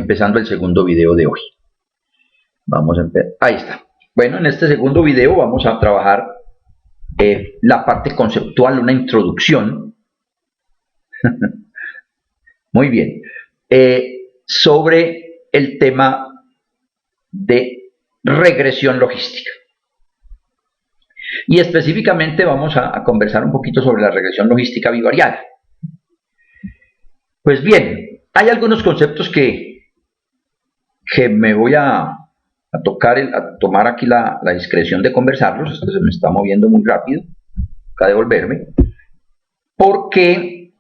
empezando el segundo video de hoy. Vamos a empezar. Ahí está. Bueno, en este segundo video vamos a trabajar la parte conceptual, una introducción. Muy bien. Sobre el tema de regresión logística. Y específicamente vamos a conversar un poquito sobre la regresión logística bivariada. Pues bien, hay algunos conceptos que me voy a tomar aquí la discreción de conversarlos. Esto se me está moviendo muy rápido, acá de volverme, porque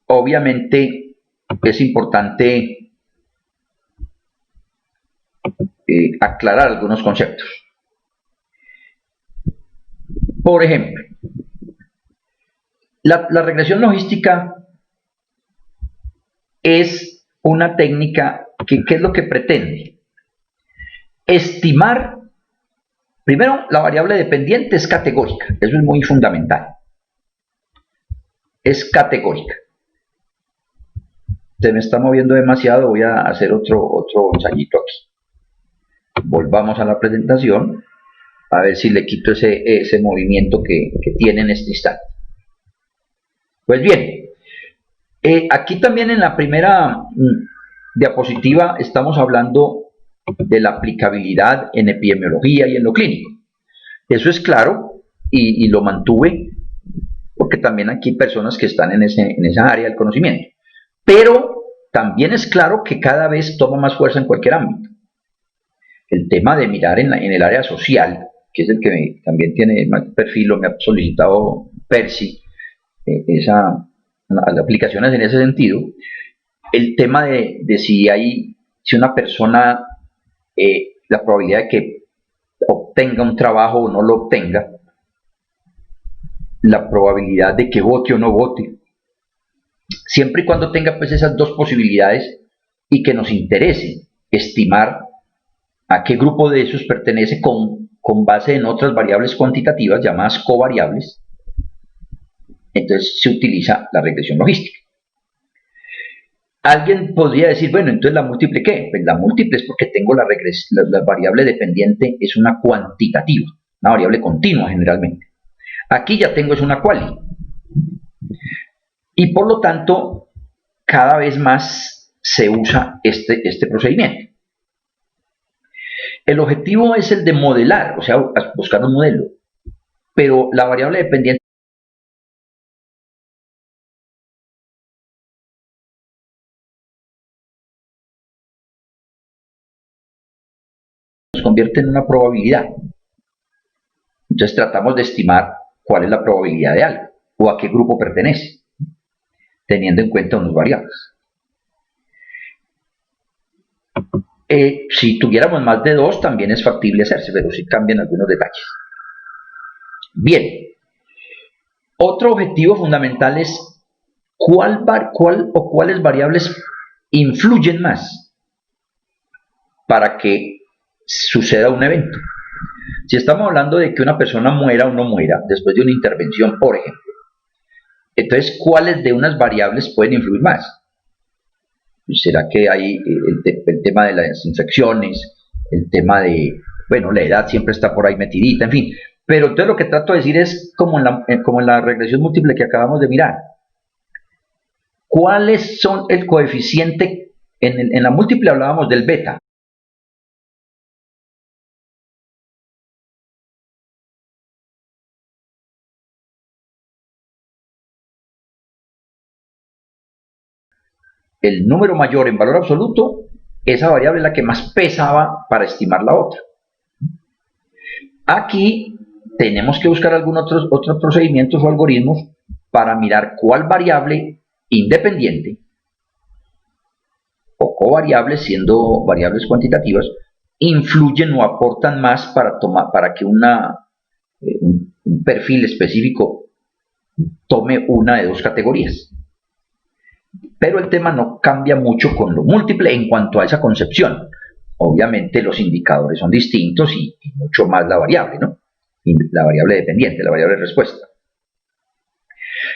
obviamente es importante aclarar algunos conceptos. Por ejemplo, la regresión logística es una técnica que, ¿qué es lo que pretende? Estimar, primero, la variable dependiente es categórica, eso es muy fundamental. Es categórica. Se me está moviendo demasiado, voy a hacer otro ensayito aquí. Volvamos a la presentación, a ver si le quito ese movimiento que tiene en este instante. Pues bien, aquí también en la primera diapositiva estamos hablando de la aplicabilidad en epidemiología y en lo clínico. Eso es claro y lo mantuve porque también aquí hay personas que están en esa área del conocimiento. Pero también es claro que cada vez toma más fuerza en cualquier ámbito. El tema de mirar en el área social, que es el que también tiene más perfil, lo me ha solicitado Percy, aplicaciones en ese sentido. El tema de si una persona, la probabilidad de que obtenga un trabajo o no lo obtenga, la probabilidad de que vote o no vote, siempre y cuando tenga pues esas dos posibilidades y que nos interese estimar a qué grupo de esos pertenece con base en otras variables cuantitativas llamadas covariables, entonces se utiliza la regresión logística. Alguien podría decir, bueno, entonces la múltiple ¿qué? Pues la múltiple es porque tengo la variable dependiente, es una cuantitativa, una variable continua generalmente. Aquí ya tengo es una quali. Y por lo tanto, cada vez más se usa este procedimiento. El objetivo es el de modelar, o sea, buscar un modelo. Pero la variable dependiente nos convierte en una probabilidad. Entonces tratamos de estimar cuál es la probabilidad de algo o a qué grupo pertenece, teniendo en cuenta unas variables. Si tuviéramos más de dos también es factible hacerse, pero sí cambian algunos detalles. Bien, otro objetivo fundamental es cuáles variables influyen más para que suceda un evento. Si estamos hablando de que una persona muera o no muera después de una intervención, por ejemplo, entonces, ¿cuáles de unas variables pueden influir más? ¿Será que hay el tema de las infecciones, el tema de, bueno, la edad siempre está por ahí metidita, en fin? Pero entonces lo que trato de decir es como en la regresión múltiple que acabamos de mirar. ¿Cuáles son el coeficiente? En la múltiple hablábamos del beta. El número mayor en valor absoluto, esa variable es la que más pesaba para estimar la otra. Aquí tenemos que buscar algunos otros procedimientos o algoritmos para mirar cuál variable independiente o covariables, siendo variables cuantitativas, influyen o aportan más para que un perfil específico tome una de dos categorías. Pero el tema no cambia mucho con lo múltiple en cuanto a esa concepción. Obviamente los indicadores son distintos y mucho más la variable, ¿no? La variable dependiente, la variable de respuesta.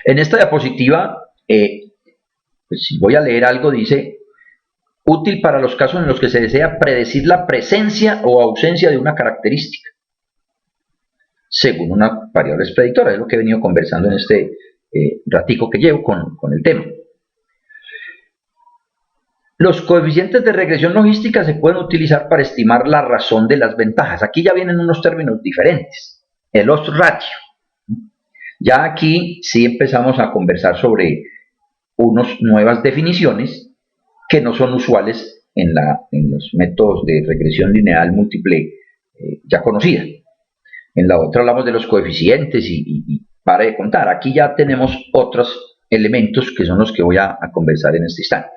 En esta diapositiva, pues si voy a leer algo, dice útil para los casos en los que se desea predecir la presencia o ausencia de una característica, según una variable predictora. Es lo que he venido conversando en este ratico que llevo con el tema. Los coeficientes de regresión logística se pueden utilizar para estimar la razón de las ventajas. Aquí ya vienen unos términos diferentes. El odds ratio. Ya aquí sí empezamos a conversar sobre unas nuevas definiciones que no son usuales en los métodos de regresión lineal múltiple ya conocida. En la otra hablamos de los coeficientes y para de contar. Aquí ya tenemos otros elementos que son los que voy a conversar en este instante.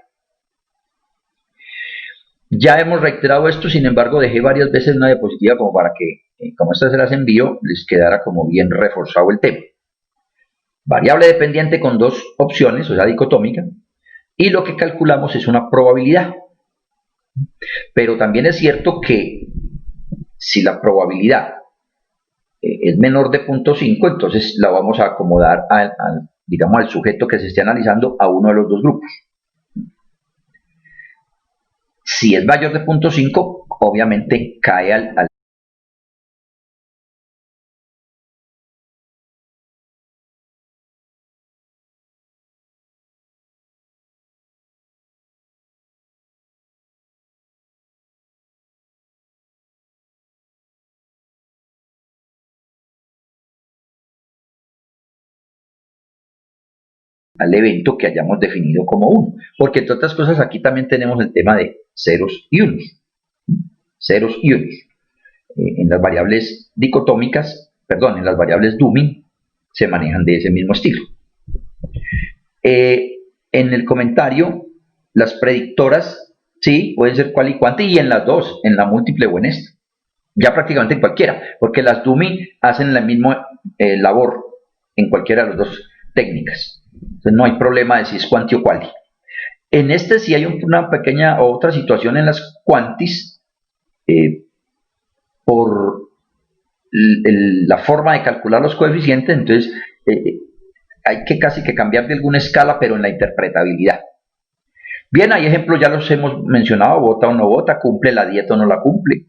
Ya hemos reiterado esto, sin embargo dejé varias veces una diapositiva como para que, como estas se las envío, les quedara como bien reforzado el tema. Variable dependiente con dos opciones, o sea, dicotómica, y lo que calculamos es una probabilidad. Pero también es cierto que si la probabilidad es menor de 0.5, entonces la vamos a acomodar digamos, al sujeto que se esté analizando a uno de los dos grupos. Si es mayor de 0.5, obviamente cae al evento que hayamos definido como 1. Porque entre otras cosas aquí también tenemos el tema de ceros y unos. Ceros y unos. En las variables dicotómicas, perdón, en las variables Dumy se manejan de ese mismo estilo. En el comentario, las predictoras, sí, pueden ser cual y cuante, y en las dos, en la múltiple o en esta. Ya prácticamente en cualquiera, porque las Dumy hacen la misma labor en cualquiera de las dos técnicas. Entonces no hay problema de si es cuanti o quali. En este sí hay una pequeña otra situación en las quantis, por la forma de calcular los coeficientes, entonces hay que casi que cambiar de alguna escala, pero en la interpretabilidad. Bien, hay ejemplos, ya los hemos mencionado: vota o no vota, cumple la dieta o no la cumple,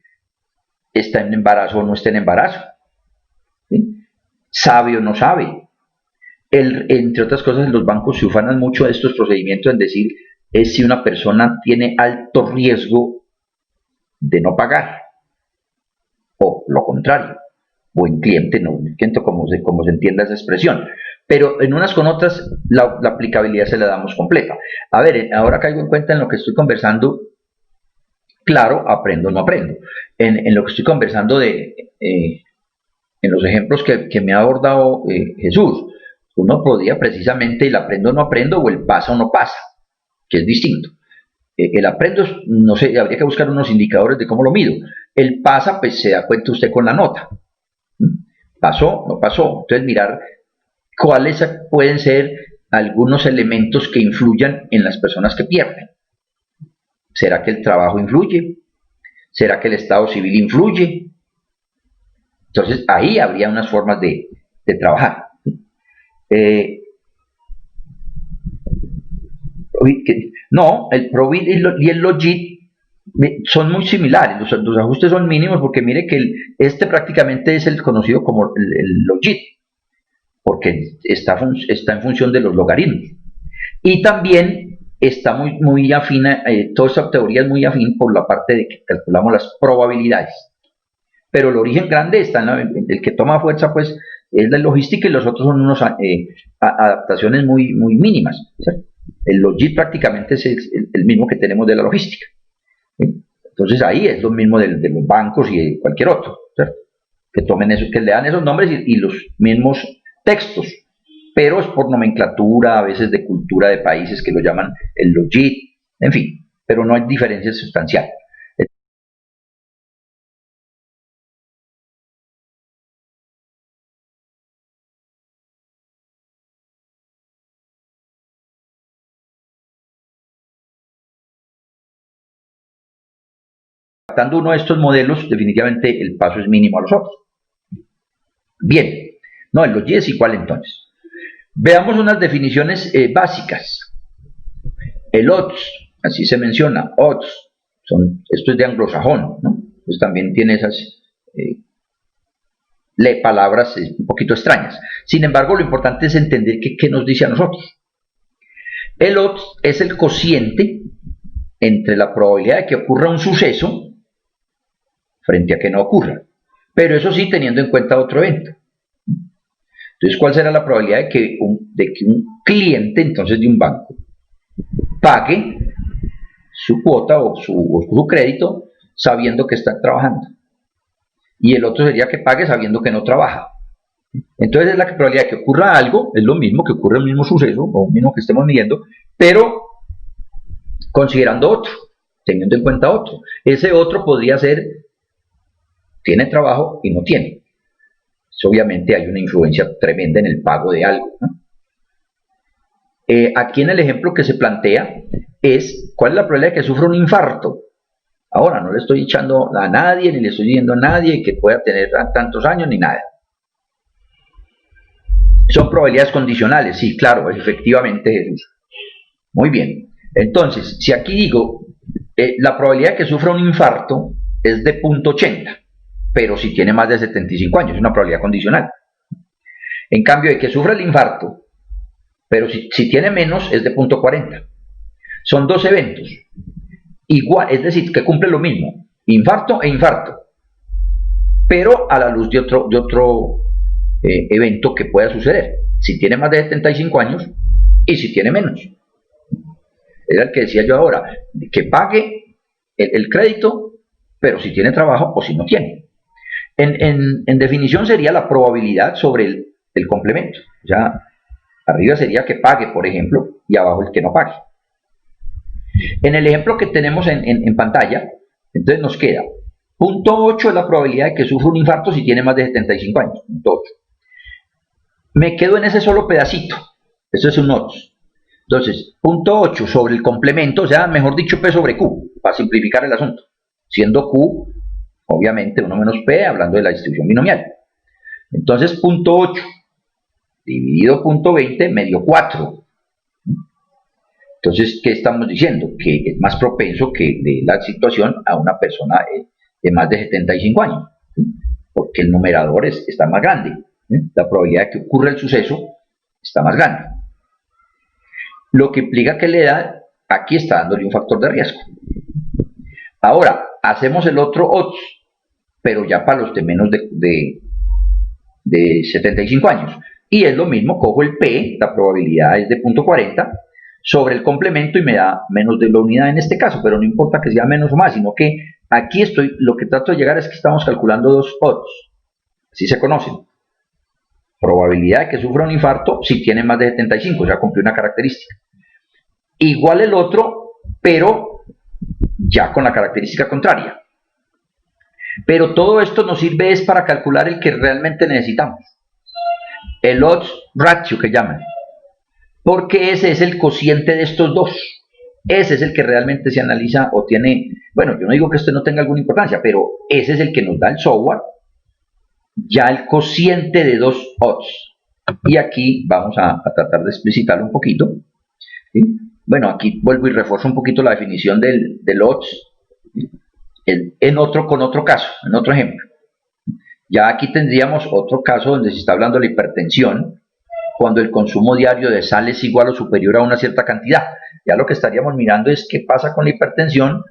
está en embarazo o no está en embarazo, ¿sí? Sabe o no sabe. Entre otras cosas, los bancos se ufanan mucho de estos procedimientos en decir es si una persona tiene alto riesgo de no pagar, o lo contrario, buen cliente, no cliente, como se entienda esa expresión. Pero en unas con otras la aplicabilidad se la damos completa. A ver, ahora caigo en cuenta en lo que estoy conversando. Claro, aprendo o no aprendo. En lo que estoy conversando en los ejemplos que me ha abordado Jesús, uno podría precisamente el aprendo o no aprendo, o el pasa o no pasa, que es distinto. El aprendo, no sé, habría que buscar unos indicadores de cómo lo mido. El pasa, pues se da cuenta usted con la nota. ¿Pasó? ¿No pasó? Entonces mirar cuáles pueden ser algunos elementos que influyan en las personas que pierden. ¿Será que el trabajo influye? ¿Será que el estado civil influye? Entonces ahí habría unas formas de trabajar. No, el Provit y el Logit son muy similares, los ajustes son mínimos, porque mire que este prácticamente es el conocido como el Logit, porque está en función de los logaritmos. Y también está muy afín, toda esta teoría es muy afín por la parte de que calculamos las probabilidades. Pero el origen grande está en el que toma fuerza, pues, es la logística, y los otros son unas adaptaciones muy mínimas, ¿cierto? El Logit prácticamente es el mismo que tenemos de la logística. Entonces ahí es lo mismo de los bancos y de cualquier otro, ¿cierto? Que tomen eso, que le dan esos nombres y los mismos textos, pero es por nomenclatura, a veces de cultura de países que lo llaman el Logit, en fin, pero no hay diferencia sustancial. Adaptando uno de estos modelos, definitivamente el paso es mínimo a los otros. Bien, no, el Logit es igual entonces. Veamos unas definiciones básicas. El odds así se menciona, odds, esto es de anglosajón, ¿no? Pues también tiene esas palabras un poquito extrañas. Sin embargo, lo importante es entender qué nos dice a nosotros. El odds es el cociente entre la probabilidad de que ocurra un suceso frente a que no ocurra, pero eso sí teniendo en cuenta otro evento. Entonces, ¿cuál será la probabilidad de que un cliente, entonces, de un banco, pague su cuota o su crédito sabiendo que está trabajando? Y el otro sería que pague sabiendo que no trabaja. Entonces, es la probabilidad de que ocurra algo, es lo mismo que ocurre el mismo suceso, o el mismo que estemos midiendo, pero considerando otro, teniendo en cuenta otro. Ese otro podría ser, tiene trabajo y no tiene. Obviamente hay una influencia tremenda en el pago de algo, ¿no? Aquí en el ejemplo que se plantea es cuál es la probabilidad de que sufra un infarto. Ahora, no le estoy echando a nadie, ni le estoy diciendo a nadie que pueda tener tantos años, ni nada. Son probabilidades condicionales, sí, claro, efectivamente, Jesús. Muy bien. Entonces, si aquí digo, la probabilidad de que sufra un infarto es de 0.80, pero si tiene más de 75 años, es una probabilidad condicional. En cambio, de que sufra el infarto, pero si tiene menos, es de 0.40. Son dos eventos. Igual, es decir, que cumple lo mismo, infarto e infarto, pero a la luz de otro evento que pueda suceder, si tiene más de 75 años y si tiene menos. Era el que decía yo ahora, que pague el crédito, pero si tiene trabajo o si no tiene. En definición sería la probabilidad sobre el complemento. Ya arriba sería que pague, por ejemplo, y abajo el que no pague. En el ejemplo que tenemos en pantalla, entonces nos queda 0.8 es la probabilidad de que sufra un infarto si tiene más de 75 años. 0.8. Me quedo en ese solo pedacito. Eso es un odds. Entonces, 0.8 sobre el complemento, o sea, mejor dicho, P sobre Q, para simplificar el asunto. Siendo Q, obviamente, 1 menos P, hablando de la distribución binomial. Entonces, 0.8 dividido 0.20 me dio 4. Entonces, ¿qué estamos diciendo? Que es más propenso que de la situación a una persona de más de 75 años, ¿sí? Porque el numerador está más grande, ¿sí? La probabilidad de que ocurra el suceso está más grande. Lo que implica que la edad aquí está dándole un factor de riesgo. Ahora, hacemos el otro odds, pero ya para los de menos de 75 años. Y es lo mismo, cojo el P, la probabilidad es de 0.40, sobre el complemento y me da menos de la unidad en este caso, pero no importa que sea menos o más, sino que aquí lo que trato de llegar es que estamos calculando dos odds, así se conocen. Probabilidad de que sufra un infarto si tiene más de 75, ya cumplió una característica. Igual el otro, pero ya con la característica contraria. Pero todo esto nos sirve es para calcular el que realmente necesitamos. El odds ratio que llaman. Porque ese es el cociente de estos dos. Ese es el que realmente se analiza o tiene, bueno, yo no digo que esto no tenga alguna importancia, pero ese es el que nos da el software, ya el cociente de dos odds. Y aquí vamos a tratar de explicitarlo un poquito, ¿sí? Bueno, aquí vuelvo y refuerzo un poquito la definición del odds con otro caso, en otro ejemplo. Ya aquí tendríamos otro caso donde se está hablando de la hipertensión, cuando el consumo diario de sal es igual o superior a una cierta cantidad. Ya lo que estaríamos mirando es qué pasa con la hipertensión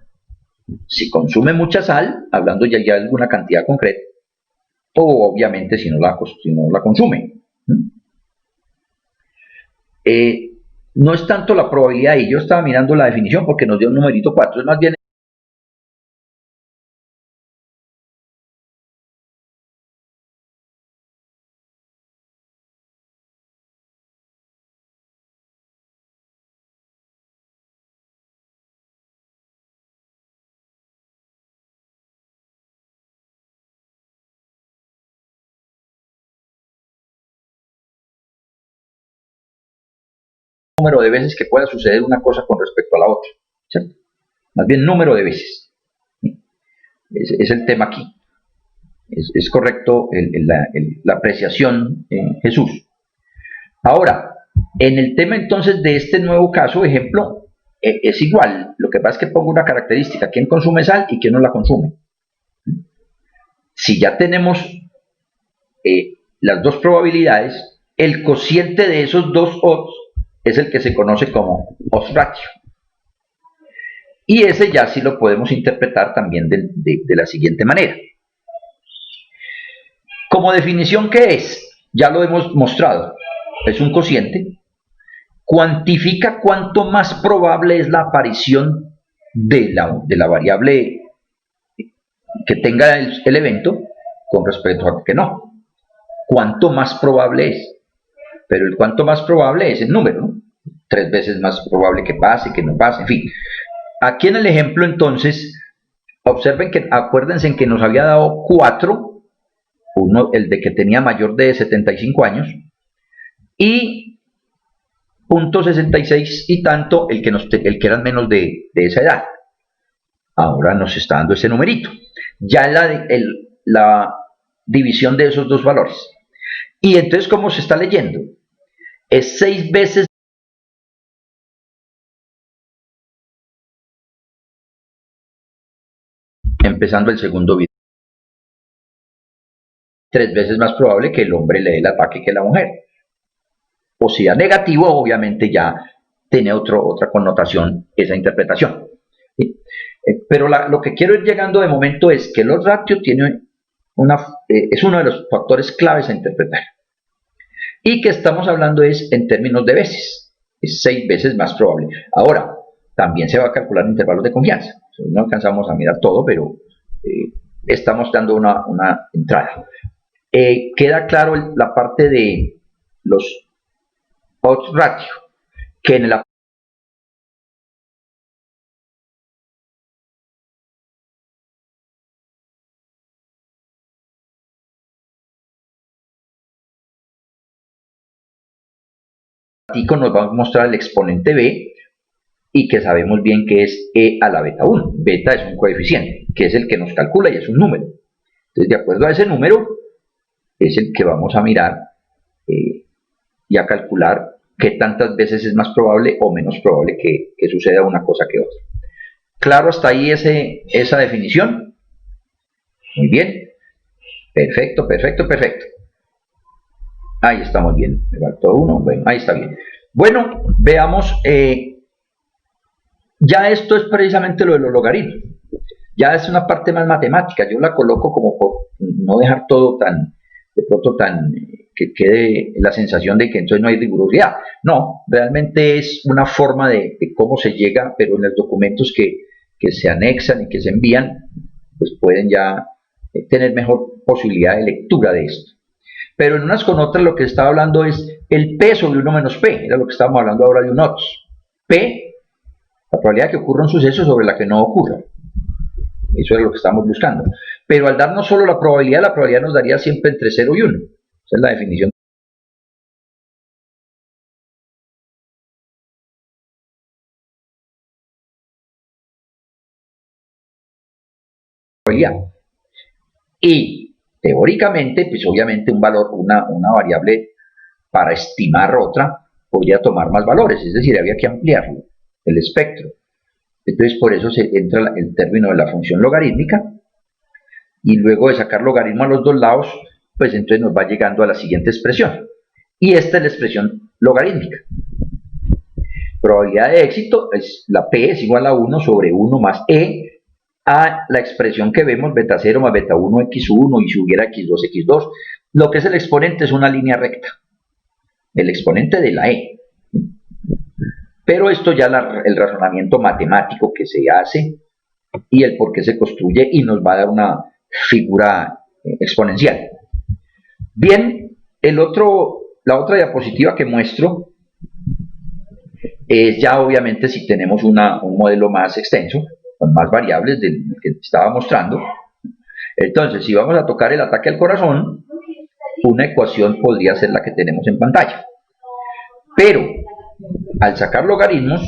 si consume mucha sal, hablando ya de alguna cantidad concreta, o obviamente si no la consume. No es tanto la probabilidad, y yo estaba mirando la definición porque nos dio un numerito 4, es más bien número de veces que pueda suceder una cosa con respecto a la otra, ¿cierto? Más bien número de veces. Es el tema aquí. Es correcto la apreciación, Jesús. Ahora, en el tema entonces de este nuevo caso, ejemplo, es igual. Lo que pasa es que pongo una característica: quién consume sal y quién no la consume. Si ya tenemos las dos probabilidades, el cociente de esos dos odds es el que se conoce como odds ratio. Y ese ya sí lo podemos interpretar también de la siguiente manera. Como definición, ¿qué es? Ya lo hemos mostrado. Es un cociente. Cuantifica cuánto más probable es la aparición de la variable que tenga el evento con respecto a que no. Cuánto más probable es. Pero el cuánto más probable es el número, ¿no? 3 veces más probable que pase, que no pase, en fin. Aquí en el ejemplo, entonces, observen que, acuérdense en que nos había dado 4, uno, el de que tenía mayor de 75 años, y .66 y tanto el que eran menos de esa edad. Ahora nos está dando ese numerito. Ya la división de esos dos valores. Y entonces, ¿cómo se está leyendo? Es 6 veces. Empezando el segundo video. 3 veces más probable que el hombre le dé el ataque que la mujer. O sea, negativo, obviamente ya tiene otra connotación esa interpretación. ¿Sí? Pero lo que quiero ir llegando de momento es que el odds ratio tiene es uno de los factores claves a interpretar. Y que estamos hablando es en términos de veces. Es 6 veces más probable. Ahora, también se va a calcular en intervalos de confianza. No alcanzamos a mirar todo, pero estamos dando una entrada. Queda claro la parte de los odds ratio, que en el nos va a mostrar el exponente b, y que sabemos bien que es e a la beta 1. Beta es un coeficiente, que es el que nos calcula y es un número. Entonces, de acuerdo a ese número, es el que vamos a mirar y a calcular qué tantas veces es más probable o menos probable que suceda una cosa que otra. ¿Claro hasta ahí esa definición? Muy bien. Perfecto, perfecto, perfecto. Ahí estamos bien. Me faltó uno. Bueno, ahí está bien. Bueno, veamos. Ya esto es precisamente lo de los logaritmos. Ya es una parte más matemática. Yo la coloco como por no dejar todo de pronto que quede la sensación de que entonces no hay rigurosidad. No, realmente es una forma de cómo se llega, pero en los documentos que se anexan y que se envían, pues pueden ya tener mejor posibilidad de lectura de esto. Pero en unas con otras lo que estaba hablando es el P sobre 1 menos P, era lo que estábamos hablando ahora de un odds. P, la probabilidad de que ocurra un suceso sobre la que no ocurra. Eso es lo que estamos buscando. Pero al darnos solo la probabilidad nos daría siempre entre 0 y 1. Esa es la definición. Y teóricamente, pues obviamente un valor, una variable para estimar otra, podría tomar más valores, es decir, había que ampliarlo, el espectro. Entonces por eso se entra el término de la función logarítmica, y luego de sacar logaritmo a los dos lados, pues entonces nos va llegando a la siguiente expresión. Y esta es la expresión logarítmica. Probabilidad de éxito, la P es igual a 1 sobre 1 más E, a la expresión que vemos, beta 0 más beta 1 x1, y si hubiera x2, x2. Lo que es el exponente es una línea recta. El exponente de la E. Pero esto ya el razonamiento matemático que se hace y el por qué se construye, y nos va a dar una figura exponencial. Bien, la otra diapositiva que muestro es ya obviamente si tenemos un modelo más extenso, con más variables del que estaba mostrando. Entonces, si vamos a tocar el ataque al corazón, una ecuación podría ser la que tenemos en pantalla. Pero, al sacar logaritmos,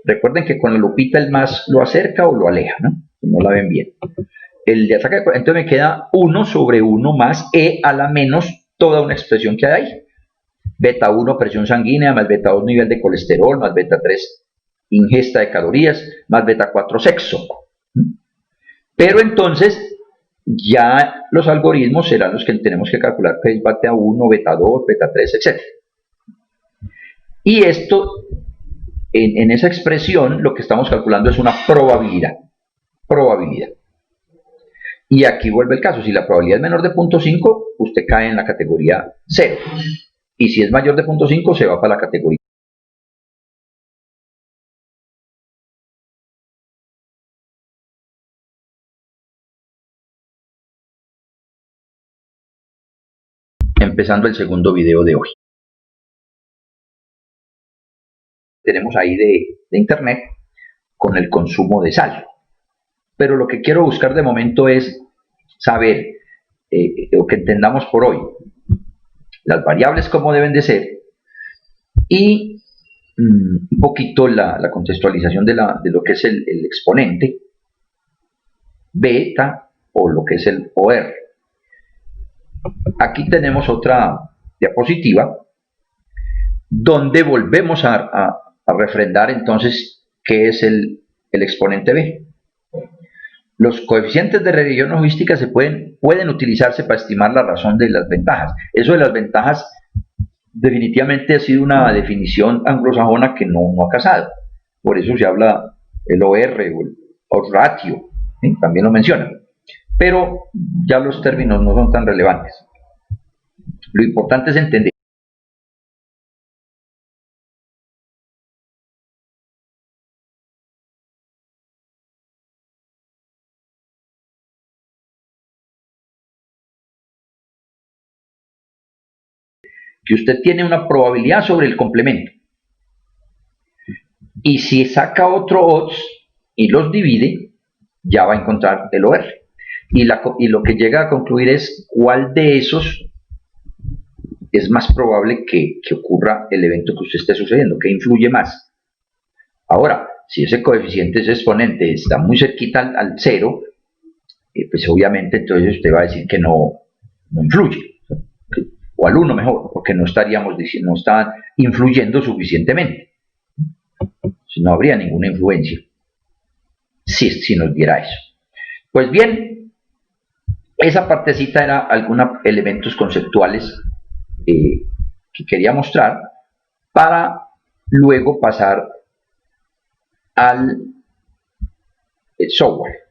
recuerden que con la lupita el más lo acerca o lo aleja, ¿no? No la ven bien. El de ataque, entonces me queda 1 sobre 1 más E a la menos toda una expresión que hay ahí. Beta 1 presión sanguínea, más beta 2 nivel de colesterol, más beta 3 ingesta de calorías, más beta 4 sexo. Pero entonces ya los algoritmos serán los que tenemos que calcular, que es beta 1, beta 2, beta 3, etc. Y esto, en esa expresión, lo que estamos calculando es una probabilidad. Y aquí vuelve el caso, si la probabilidad es menor de 0.5, usted cae en la categoría 0. Y si es mayor de 0.5, se va para la categoría. Empezando el segundo video de hoy. Tenemos ahí de internet con el consumo de sal. Pero lo que quiero buscar de momento es saber, o que entendamos por hoy, las variables como deben de ser y un poquito la contextualización de lo que es el exponente beta o lo que es el OR. Aquí tenemos otra diapositiva donde volvemos a refrendar entonces qué es el exponente B. Los coeficientes de regresión logística pueden utilizarse para estimar la razón de las ventajas. Eso de las ventajas definitivamente ha sido una definición anglosajona que no ha casado. Por eso se habla el OR o el odds ratio, ¿sí? También lo mencionan. Pero ya los términos no son tan relevantes. Lo importante es entender que usted tiene una probabilidad sobre el complemento. Y si saca otro odds y los divide, ya va a encontrar el OR. Y lo que llega a concluir es cuál de esos es más probable que ocurra el evento que usted esté sucediendo, que influye más. Ahora, si ese coeficiente, ese exponente está muy cerquita al 0, pues obviamente entonces usted va a decir que no influye, o al 1 mejor, porque no estaríamos diciendo, no está influyendo suficientemente. Si no habría ninguna influencia si nos diera eso. Pues bien, esa partecita era algunos elementos conceptuales que quería mostrar para luego pasar al software.